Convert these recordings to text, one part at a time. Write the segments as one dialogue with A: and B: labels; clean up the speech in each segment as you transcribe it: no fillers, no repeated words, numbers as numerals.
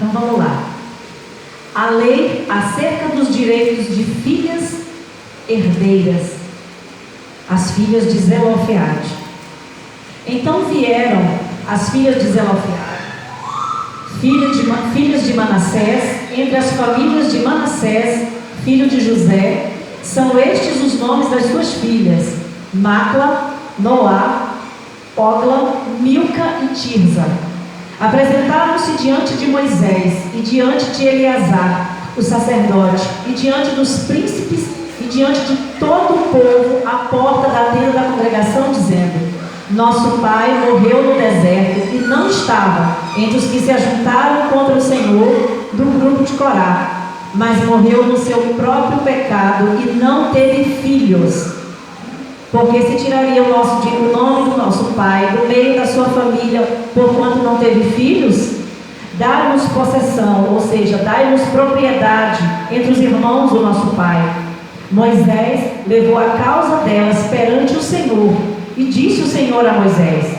A: Então vamos lá. A lei acerca dos direitos de filhas herdeiras, as filhas de Zelofeade. Então vieram as filhas de Zelofeade, filhas de Manassés, entre as famílias de Manassés, filho de José. São estes os nomes das suas filhas: Macla, Noá, Ogla, Milca e Tirza. Apresentaram-se diante de Moisés e diante de Eleazar, o sacerdote, e diante dos príncipes e diante de todo o povo à porta da tenda da congregação, dizendo: Nosso pai morreu no deserto e não estava entre os que se ajuntaram contra o Senhor do grupo de Corá, mas morreu no seu próprio pecado e não teve filhos. Porque se tiraria o nome do nosso pai do meio da sua família, porquanto não teve filhos? Dai-nos possessão, ou seja, dai-nos propriedade entre os irmãos do nosso pai. Moisés levou a causa delas perante o Senhor, e disse o Senhor a Moisés: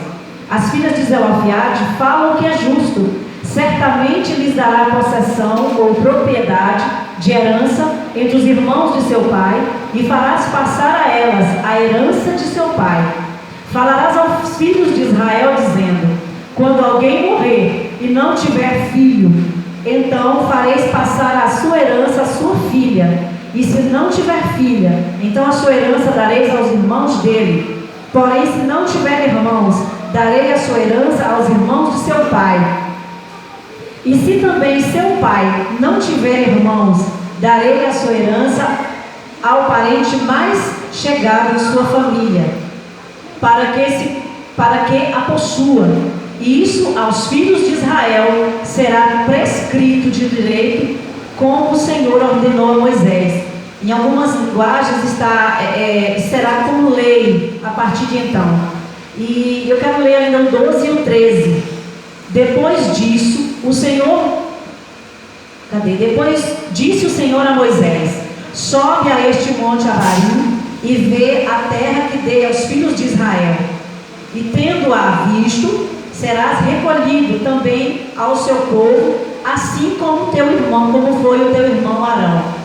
A: As filhas de Zelofeade falam que é justo, certamente lhes dará possessão ou propriedade de herança entre os irmãos de seu pai, e farás passar a elas a herança de seu pai. Falarás aos filhos de Israel, dizendo: Quando alguém morrer e não tiver filho, então fareis passar a sua herança à sua filha, e se não tiver filha, então a sua herança dareis aos irmãos dele. Porém, se não tiver irmãos, darei a sua herança aos irmãos de seu pai. E se também seu pai não tiver irmãos, darei a sua herança ao parente mais chegado de sua família, para que a possua. E isso aos filhos de Israel será prescrito de direito, como o Senhor ordenou a Moisés. Em algumas linguagens será como lei a partir de então. E eu quero ler ainda o 12 e o 13. Depois disso, Depois disse o Senhor a Moisés: Sobe a este monte Abarim e vê a terra que dei aos filhos de Israel. E tendo-a visto, serás recolhido também ao seu povo, assim como teu irmão, como foi o teu irmão Arão.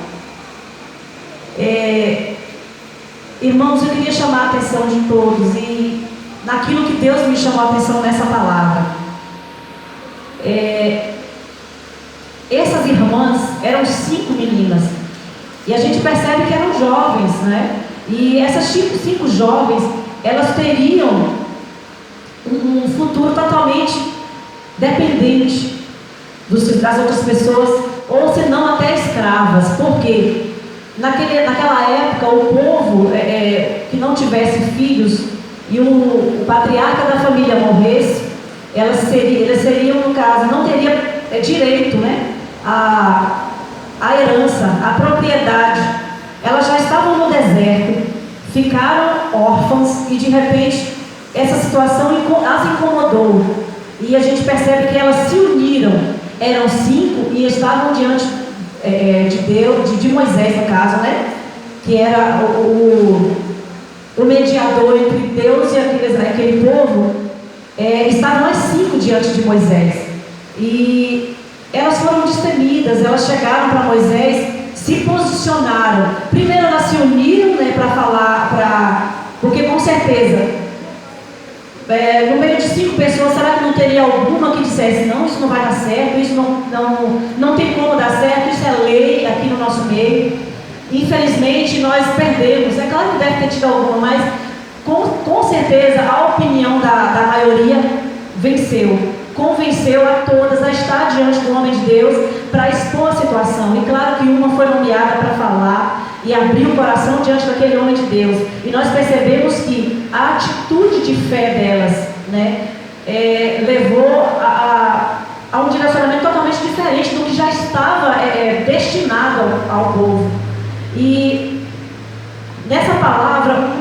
A: Irmãos, eu queria chamar a atenção de todos e naquilo que Deus me chamou a atenção nessa palavra. Essas irmãs eram 5 meninas, e a gente percebe que eram jovens, né? E essas 5 jovens, elas teriam um futuro totalmente dependente das outras pessoas, ou se não até escravas. Porque naquela época o povo que não tivesse filhos e o patriarca da família morresse, eles seriam, no caso, não teria direito, né, a herança, a propriedade. Elas já estavam no deserto, ficaram órfãs, e de repente essa situação as incomodou, e a gente percebe que elas se uniram. Eram 5 e estavam diante de Deus, de Moisés, no caso, né, que era o mediador entre Deus e aquele povo. Estavam as 5 diante de Moisés, e elas foram destemidas. Elas chegaram para Moisés, se posicionaram. Primeiro elas se uniram, né, para falar, porque com certeza, no meio de 5 pessoas, será que não teria alguma que dissesse: não, isso não vai dar certo, isso não tem como dar certo, isso é lei aqui no nosso meio. Infelizmente nós perdemos. É claro que deve ter tido alguma, mas com certeza a opinião da maioria convenceu a todas a estar diante do homem de Deus para expor a situação. E claro que uma foi nomeada para falar e abrir o coração diante daquele homem de Deus. E nós percebemos que a atitude de fé delas, né, levou a um direcionamento totalmente diferente do que já estava destinado ao povo. E nessa palavra,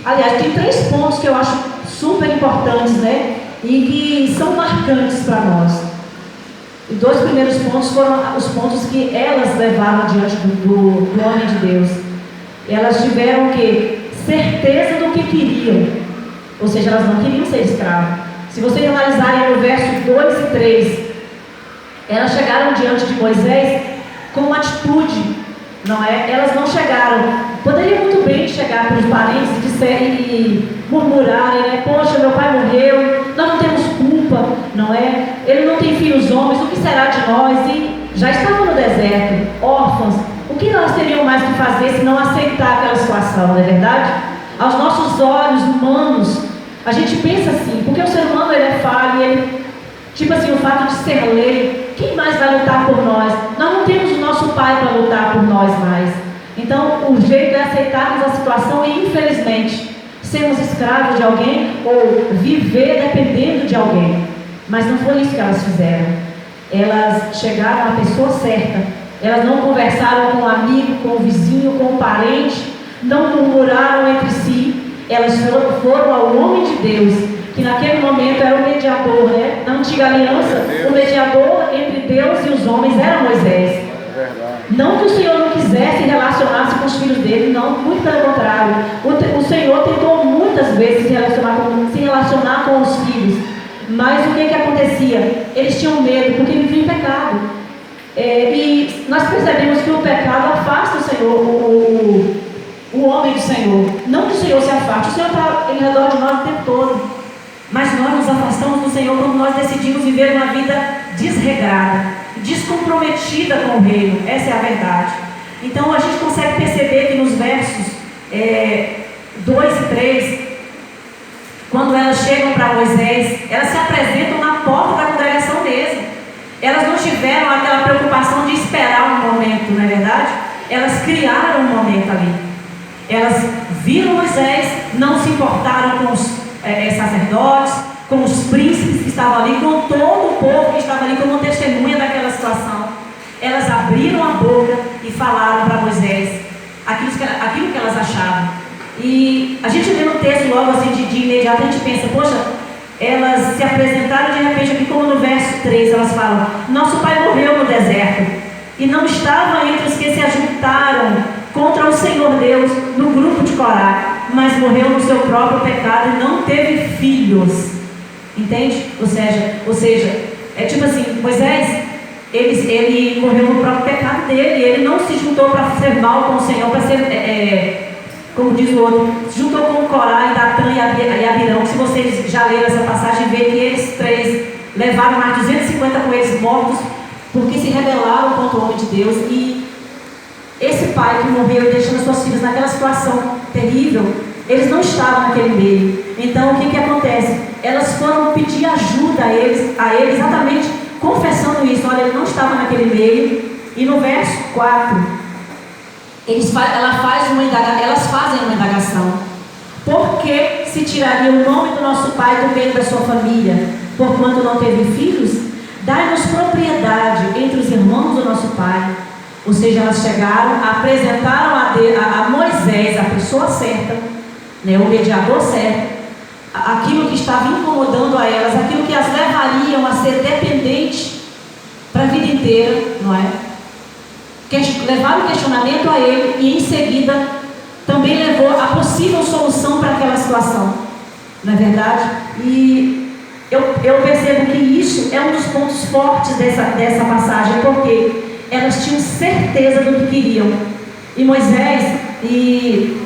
A: aliás, tem 3 pontos que eu acho super importantes, né, e que são marcantes para nós. Os 2 primeiros pontos foram os pontos que elas levaram diante do homem de Deus. Elas tiveram o quê? Certeza do que queriam. Ou seja, elas não queriam ser escravas. Se vocês analisarem no verso 2 e 3, elas chegaram diante de Moisés com uma atitude, não é? Elas não chegaram, poderiam muito bem chegar para os parentes e murmurarem, né? Poxa, meu pai morreu, nós não temos culpa, não é? Ele não tem filhos homens, o que será de nós? E já estavam no deserto, órfãos, o que nós teríamos mais que fazer se não aceitar aquela situação, não é verdade? Aos nossos olhos humanos, a gente pensa assim, porque o ser humano ele é falho, ele, tipo assim, o fato de ser lei, quem mais vai lutar por nós? Nós não temos o nosso pai para lutar por nós mais. Então, o jeito é aceitarmos a situação e, infelizmente, sermos escravos de alguém ou viver dependendo de alguém. Mas não foi isso que elas fizeram. Elas chegaram à pessoa certa. Elas não conversaram com o amigo, com o vizinho, com o parente, não murmuraram entre si. Elas foram ao homem de Deus, que naquele momento era o mediador, né? Na antiga aliança, o mediador entre Deus e os homens era Moisés. Não que o Senhor não quisesse relacionar-se com os filhos dele, não, muito pelo contrário. O Senhor tentou muitas vezes se relacionar com os filhos, mas o que acontecia? Eles tinham medo, porque viviam em pecado. E nós percebemos que o pecado afasta o Senhor, o homem do Senhor. Não que o Senhor se afaste, o Senhor está em redor de nós o tempo todo. Mas nós nos afastamos do Senhor quando nós decidimos viver uma vida desregrada, descomprometida com o reino. Essa é a verdade. Então a gente consegue perceber que nos versos 2 e 3, quando elas chegam para Moisés, elas se apresentam na porta da congregação mesmo. Elas não tiveram aquela preocupação de esperar um momento, não é verdade? Elas criaram um momento ali. Elas viram Moisés, não se importaram com os sacerdotes, com os príncipes que estavam ali, com todo o povo que estava ali como testemunha daquela situação. Elas abriram a boca e falaram para Moisés aquilo que elas achavam. E a gente vê no texto logo assim de imediato, a gente pensa, poxa, elas se apresentaram de repente aqui como no verso 3, elas falam, nosso pai morreu no deserto e não estava entre os que se ajuntaram contra o Senhor Deus no grupo de Corá, mas morreu no seu próprio pecado e não teve filhos. Entende? Ou seja, é tipo assim, Moisés, ele morreu no próprio pecado dele, ele não se juntou para ser mal com o Senhor, para ser, como diz o outro, se juntou com Corá e Datã e Abirão. Se vocês já leram essa passagem, vê que eles três levaram mais de 250 com eles mortos, porque se rebelaram contra o homem de Deus. E esse pai que morreu deixando suas filhas naquela situação terrível, eles não estavam naquele meio. Então o que acontece? Elas foram pedir ajuda a ele exatamente confessando isso. Olha, ele não estava naquele meio. E no verso 4, elas fazem uma indagação. Por que se tiraria o nome do nosso pai do meio da sua família, porquanto não teve filhos? Dai-nos propriedade entre os irmãos do nosso pai. Ou seja, elas chegaram, apresentaram a Moisés, a pessoa certa, né, o mediador certo, aquilo que estava incomodando a elas, aquilo que as levariam a ser dependentes para a vida inteira, não é? Levaram o questionamento a ele e em seguida também levou a possível solução para aquela situação, não é verdade? E eu percebo que isso é um dos pontos fortes dessa passagem, porque elas tinham certeza do que queriam. E Moisés, e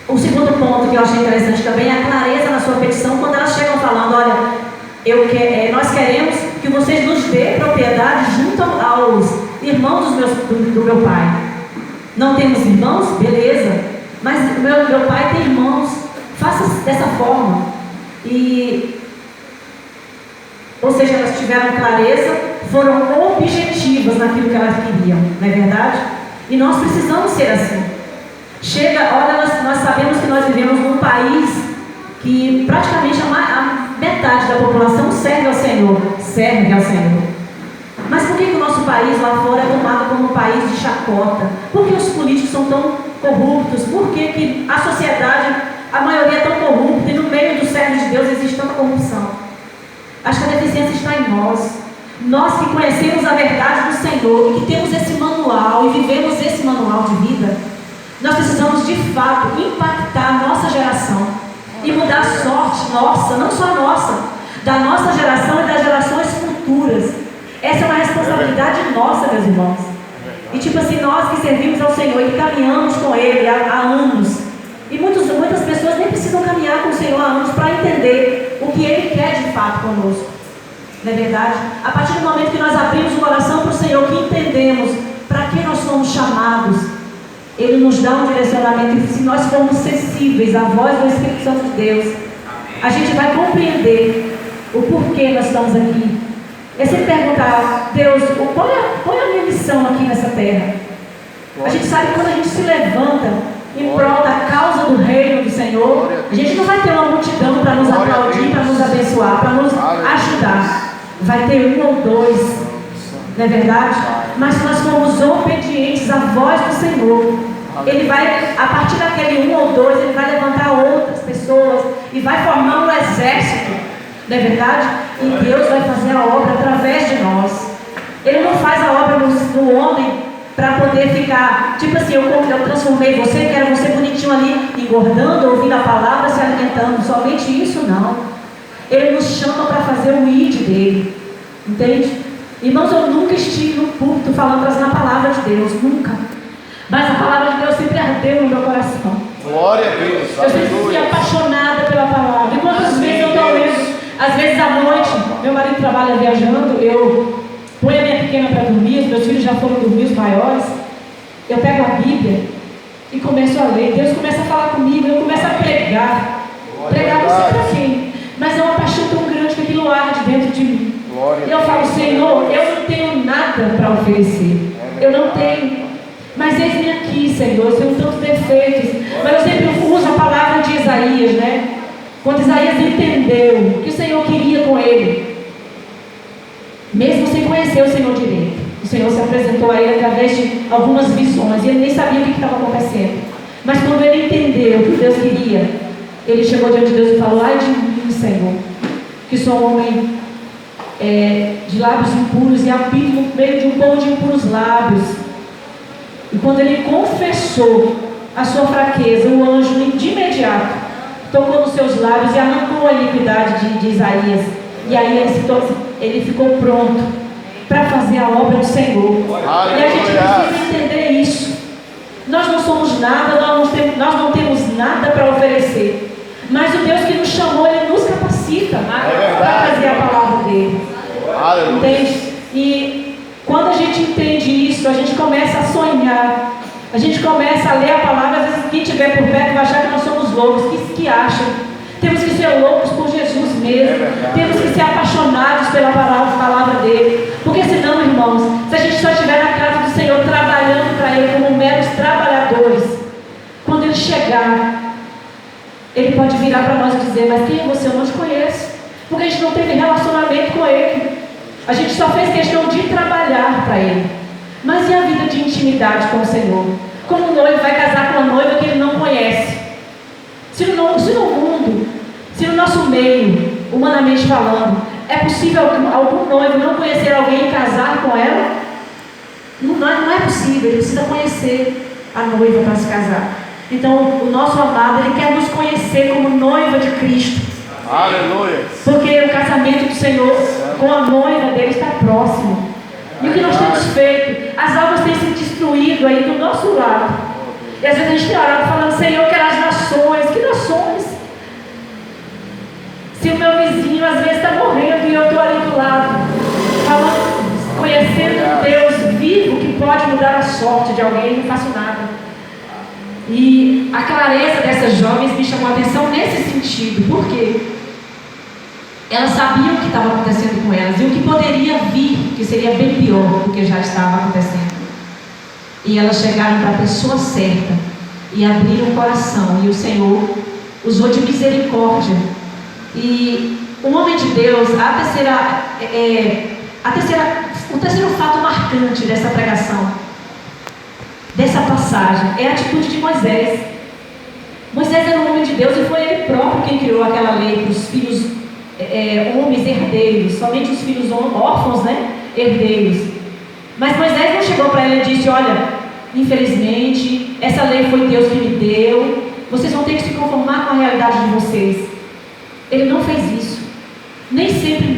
A: o segundo ponto que eu achei interessante também é a clareza na sua petição, quando elas chegam falando, olha, nós queremos que vocês nos dê propriedade junto aos irmãos do meu pai. Não temos irmãos? Beleza. Mas meu pai tem irmãos. Faça dessa forma. Ou seja, elas tiveram clareza, foram objetivas naquilo que elas queriam, não é verdade? E nós precisamos ser assim. Nós sabemos que nós vivemos num país que praticamente a metade da população serve ao Senhor. Mas por que o nosso país lá fora é tomado como um país de chacota? Por que os políticos são tão corruptos? Por que a sociedade, a maioria é tão corrupta e no meio do servo de Deus existe tanta corrupção? Acho que a deficiência está em nós. Nós que conhecemos a verdade do Senhor e que temos esse manual e vivemos esse manual de vida, nós precisamos de fato impactar a nossa geração e mudar a sorte nossa, não só nossa, da nossa geração e das gerações futuras. Essa é uma responsabilidade nossa, meus irmãos. E tipo assim, nós que servimos ao Senhor e caminhamos com Ele há anos, e muitas pessoas nem precisam caminhar com o Senhor há anos para entender o que Ele quer de fato conosco. Não é verdade? A partir do momento que nós abrimos o coração para o Senhor, que entendemos para que nós somos chamados, Ele nos dá um direcionamento. E se nós formos sensíveis à voz do Espírito Santo de Deus, a gente vai compreender o porquê nós estamos aqui. É sempre perguntar: Deus, qual é a minha missão aqui nessa terra? A gente sabe que quando a gente se levanta em prol da causa do reino do Senhor, a gente não vai ter uma multidão para nos aplaudir, para nos abençoar, para nos ajudar. Vai ter um ou dois, não é verdade? Mas se nós formos obedientes à voz do Senhor, Ele vai, a partir daquele um ou dois, Ele vai levantar outras pessoas e vai formar um exército, não é verdade? E Deus vai fazer a obra através de nós. Ele não faz a obra no homem para poder ficar, tipo assim, eu transformei você, quero você bonitinho ali, engordando, ouvindo a palavra, se alimentando. Somente isso não. Ele nos chama para fazer o id dele. Entende? Irmãos, eu nunca estive no púlpito falando na palavra de Deus, nunca. Mas a palavra de Deus sempre ardeu no meu coração.
B: Glória a Deus.
A: Eu sempre fui apaixonada pela palavra. E quantas vezes eu estou lendo, às vezes à noite, meu marido trabalha viajando, eu ponho a minha pequena para dormir, os meus filhos já foram dormir, os maiores. Eu pego a Bíblia e começo a ler. Deus começa a falar comigo, eu começo a pregar. Pregar não sei para quem, mas é uma paixão tão grande que aquilo arde dentro de mim. E eu falo: Senhor, eu não tenho nada para oferecer. Eu não tenho. Mas eis-me aqui, Senhor, eu tenho tantos defeitos. Mas eu sempre uso a palavra de Isaías, né? Quando Isaías entendeu o que o Senhor queria com ele, mesmo sem conhecer o Senhor direito, o Senhor se apresentou a ele através de algumas visões, e ele nem sabia o que estava acontecendo. Mas quando ele entendeu o que Deus queria, ele chegou diante de Deus e falou: ai de mim, Senhor, que sou um homem de lábios impuros e habito no meio de um povo de impuros lábios. E quando ele confessou a sua fraqueza, o anjo de imediato tocou nos seus lábios e arrancou a iniquidade de Isaías. E aí ele ficou pronto para fazer a obra do Senhor. Aleluia. E a gente precisa entender isso. Nós não somos nada, nós não temos nada para oferecer. Mas o Deus que nos chamou, Ele nos capacita para fazer a palavra dele. Aleluia. Entende? E quando a gente entende isso, a gente começa a sonhar. A gente começa a ler a palavra. Às vezes quem estiver por perto vai achar que nós somos loucos. Que acham? Temos que ser loucos por Jesus mesmo. Temos que ser apaixonados pela palavra dele. Porque senão, irmãos, se a gente só estiver na casa do Senhor trabalhando para Ele como meros trabalhadores, quando Ele chegar, Ele pode virar para nós e dizer: mas quem é você? Eu não te conheço. Porque a gente não teve relacionamento com Ele. A gente só fez questão de trabalhar para Ele. Mas e a vida de intimidade com o Senhor? Como o noivo vai casar com uma noiva que ele não conhece? Se no mundo, se no nosso meio, humanamente falando, é possível algum noivo não conhecer alguém e casar com ela? Não é possível. Ele precisa conhecer a noiva para se casar. Então o nosso amado, ele quer nos conhecer como noiva de Cristo.
B: Aleluia.
A: Porque o casamento do Senhor com a noiva dele está próximo. E o que nós temos feito? As almas têm se destruído aí do nosso lado. E às vezes a gente tem orado falando: Senhor, eu quero as nações. Que nações? Se o meu vizinho às vezes está morrendo e eu estou ali do lado, falando, conhecendo Deus vivo que pode mudar a sorte de alguém, e não faço nada. E a clareza dessas jovens me chamou a atenção nesse sentido. Por quê? Elas sabiam o que estava acontecendo com elas e o que poderia vir, que seria bem pior do que já estava acontecendo. E elas chegaram para a pessoa certa e abriram o coração, e o Senhor usou de misericórdia. E o homem de Deus, o terceiro fato marcante dessa pregação, dessa passagem, é a atitude de Moisés. Moisés era um homem de Deus e foi ele próprio quem criou aquela lei para os filhos homens herdeiros, somente os filhos órfãos, né, herdeiros. Mas Moisés não chegou para ele e disse: olha, infelizmente essa lei foi Deus que me deu, vocês vão ter que se conformar com a realidade de vocês. Ele não fez isso. Nem sempre